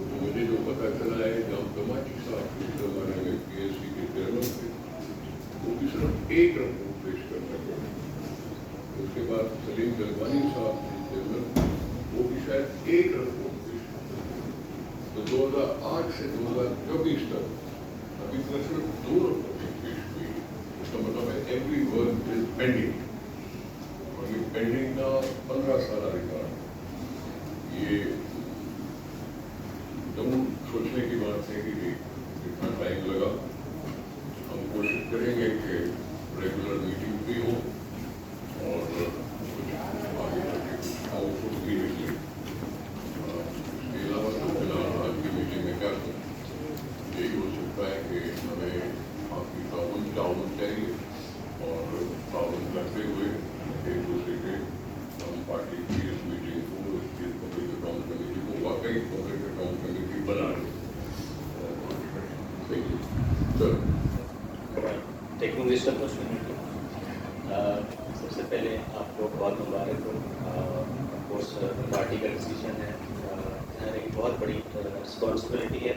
تو مجھے جو پتہ چلا ہے جب کماچی صاحب کے زمانے میں PSC کے چیئرمین تھے وہ بھی صرف ایک رپورٹ پیش کر سکے. اس کے بعد سلیم گلوانی صاحب کے چیئرمین وہ بھی شاید ایک رپورٹ پیش کر سکے. تو 2008 سے 2024 تک ابھی تک صرف 2 رپورٹیں پیش ہوئی. اس کا مطلب ہے ایوری ورک از پینڈنگ. اور یہ پینڈنگ کا 15 سالہ ریکارڈ. یہ ضرور سوچنے کی بات ہے کہ اتنا ٹائم لگا. ہم کوشش کریں گے کہ ریگولر میٹنگ بھی ہو اور کچھ آگے چل کے کچھ آؤٹ پٹ بھی نکلے. اس کے علاوہ تو فی الحال آج کی میٹنگ میں کیا کریں یہی ہو سکتا ہے کہ ہمیں آپ کی تعاون چاہیے اور تعاون کرتے ہوئے ایک دوسرے کے ہم پارٹی کی اس میٹنگ کو اس کی پبلک اکاؤنٹ کمیٹی کو واقعی پبلک اکاؤنٹ کمیٹی بنا لیں. سر ٹیکنگ وزڈم کو سب سے پہلے آپ کو بہت مبارک ہو. کورس پارٹی کا ڈسیزن ہے, ایک بہت بڑی رسپانسبلٹی ہے.